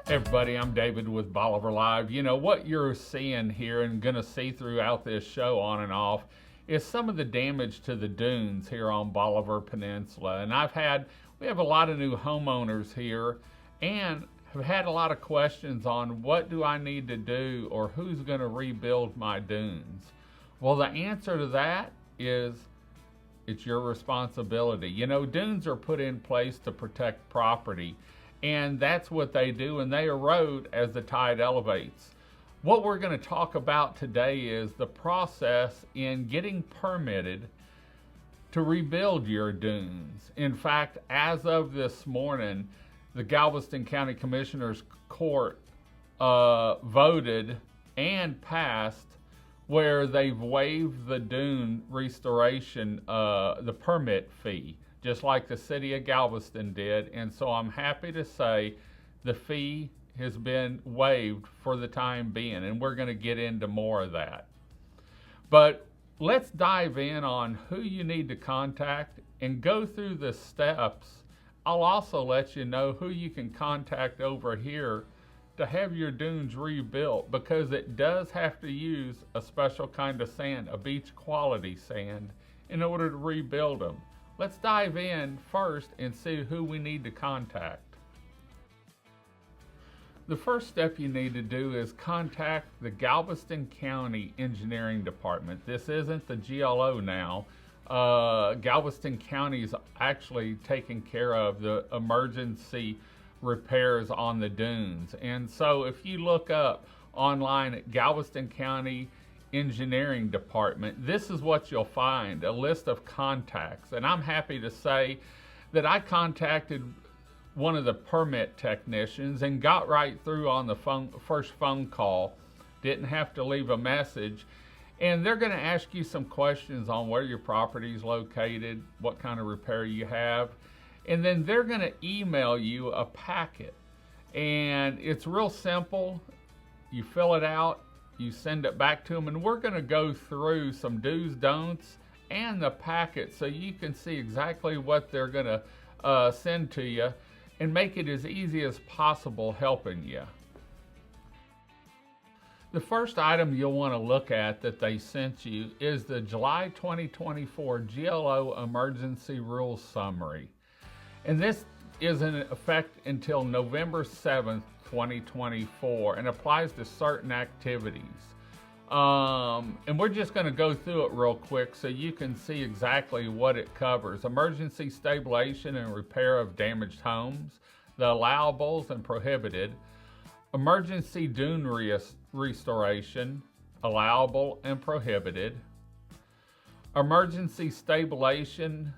Hey everybody, I'm David with Bolivar Live. You know, what you're seeing here and going to see throughout this show on and off is some of the damage to the dunes here on Bolivar Peninsula. And we have a lot of new homeowners here and have had a lot of questions on what do I need to do or who's going to rebuild my dunes. Well, the answer to that is it's your responsibility. You know, dunes are put in place to protect property. And that's what they do, and they erode as the tide elevates. What we're going to talk about today is the process in getting permitted to rebuild your dunes. In fact, as of this morning, the Galveston County Commissioners Court voted and passed where they've waived the dune restoration, the permit fee, just like the city of Galveston did. And so I'm happy to say the fee has been waived for the time being, and we're going to get into more of that. But let's dive in on who you need to contact and go through the steps. I'll also let you know who you can contact over here to have your dunes rebuilt, because it does have to use a special kind of sand, a beach quality sand, in order to rebuild them. Let's dive in first and see who we need to contact. The first step you need to do is contact the Galveston County Engineering Department. This isn't the GLO now. Galveston County is actually taking care of the emergency repairs on the dunes. And so if you look up online at Galveston County Engineering Department, this is what you'll find, a list of contacts. And I'm happy to say that I contacted one of the permit technicians and got right through on the first phone call, didn't have to leave a message. And they're going to ask you some questions on where your property is located, what kind of repair you have, and then they're going to email you a packet. And it's real simple. You fill it out, you send it back to them, and we're going to go through some do's, don'ts, and the packet so you can see exactly what they're going to send to you and make it as easy as possible helping you. The first item you'll want to look at that they sent you is the July 2024 GLO Emergency Rules Summary. And this is in effect until November 7th, 2024, and applies to certain activities. And we're just going to go through it real quick so you can see exactly what it covers. Emergency stabilization and repair of damaged homes, the allowables and prohibited. Emergency dune restoration, allowable and prohibited. Emergency stabilization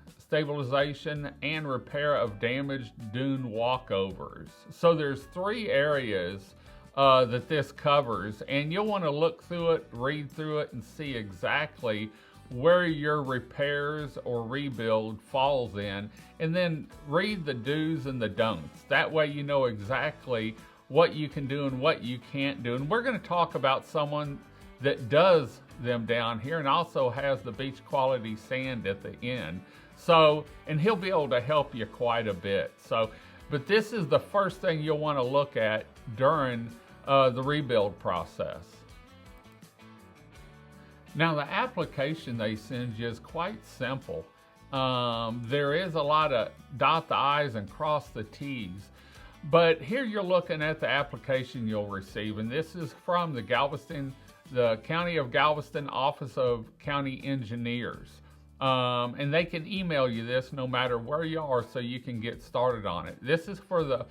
and repair of damaged dune walkovers. So there's 3 areas that this covers, and you'll want to look through it, read through it, and see exactly where your repairs or rebuild falls in, and then read the do's and the don'ts. That way you know exactly what you can do and what you can't do. And we're going to talk about someone that does them down here and also has the beach quality sand at the end. So, and he'll be able to help you quite a bit. So, but this is the first thing you'll want to look at during the rebuild process. Now, the application they send you is quite simple. There is a lot of dot the I's and cross the T's. But here you're looking at the application you'll receive, and this is from the County of Galveston Office of County Engineers. And they can email you this no matter where you are so you can get started on it. This is for the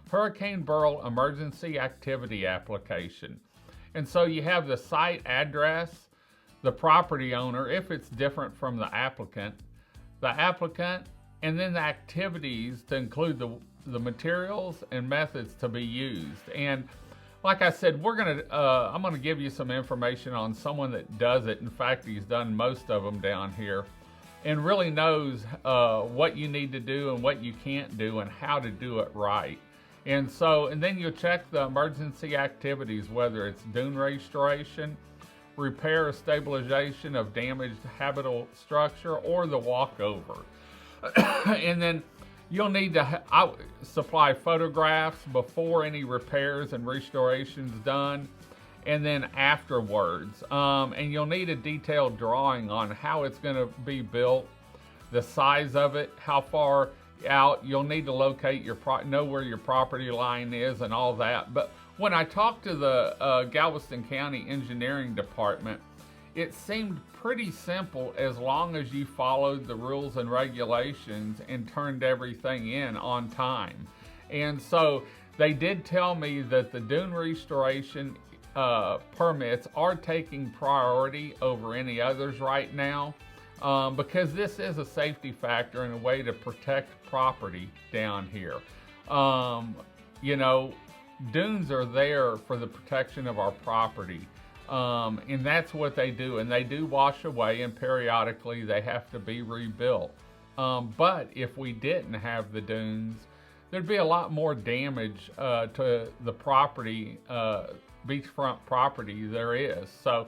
Hurricane Beryl Emergency Activity Application. And so you have the site address, the property owner, if it's different from the applicant, and then the activities to include the materials and methods to be used. And like I said, I'm gonna give you some information on someone that does it. In fact, he's done most of them down here and really knows what you need to do and what you can't do and how to do it right. And then you'll check the emergency activities, whether it's dune restoration, repair or stabilization of damaged habitable structure, or the walkover. And then You'll need to supply photographs before any repairs and restorations done, and then afterwards. And you'll need a detailed drawing on how it's going to be built, the size of it, how far out. You'll need to locate know where your property line is and all that. But when I talked to the Galveston County Engineering Department, it seemed pretty simple as long as you followed the rules and regulations and turned everything in on time. And so they did tell me that the dune restoration permits are taking priority over any others right now, because this is a safety factor and a way to protect property down here. You know, dunes are there for the protection of our property. And that's what they do, and they do wash away, and periodically they have to be rebuilt. But if we didn't have the dunes, there'd be a lot more damage to the property, beachfront property there is. So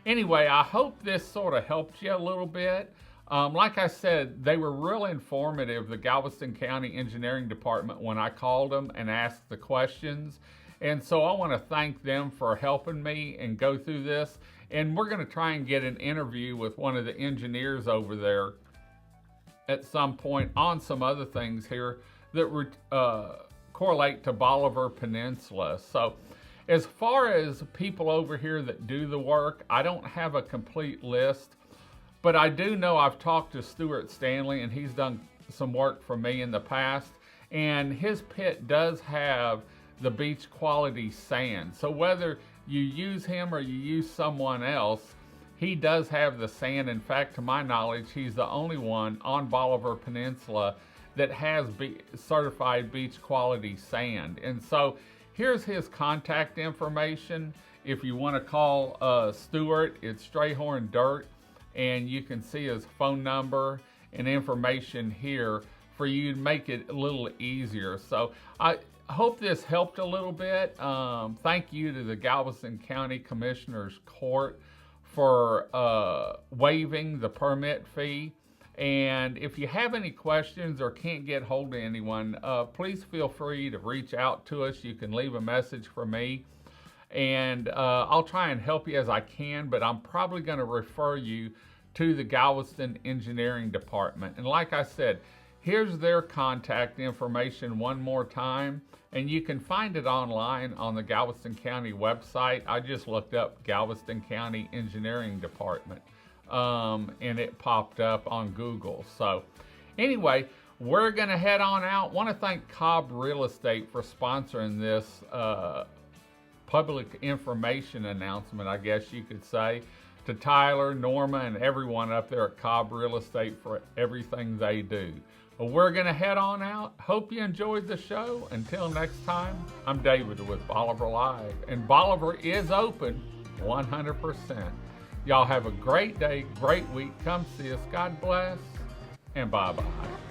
anyway, I hope this sort of helped you a little bit. Like I said, they were real informative, the Galveston County Engineering Department, when I called them and asked the questions. And so I want to thank them for helping me and go through this. And we're going to try and get an interview with one of the engineers over there at some point on some other things here that correlate to Bolivar Peninsula. So as far as people over here that do the work, I don't have a complete list, but I do know I've talked to Stuart Stanley, and he's done some work for me in the past. And his pit does have the beach quality sand. So whether you use him or you use someone else, he does have the sand. In fact, to my knowledge, he's the only one on Bolivar Peninsula that has certified beach quality sand. And so here's his contact information. If you want to call Stuart, it's Strayhorn Dirt, and you can see his phone number and information here for you to make it a little easier. So I hope this helped a little bit. Thank you to the Galveston County Commissioners Court for waiving the permit fee. And if you have any questions or can't get hold of anyone, please feel free to reach out to us. You can leave a message for me, and I'll try and help you as I can, but I'm probably going to refer you to the Galveston Engineering Department. And like I said, here's their contact information one more time, and you can find it online on the Galveston County website. I just looked up Galveston County Engineering Department, and it popped up on Google. So anyway, we're going to head on out. Want to thank Cobb Real Estate for sponsoring this public information announcement, I guess you could say, to Tyler, Norma, and everyone up there at Cobb Real Estate for everything they do. Well, we're going to head on out. Hope you enjoyed the show. Until next time, I'm David with Bolivar Live, and Bolivar is open 100%. Y'all have a great day, great week. Come see us. God bless, and bye-bye.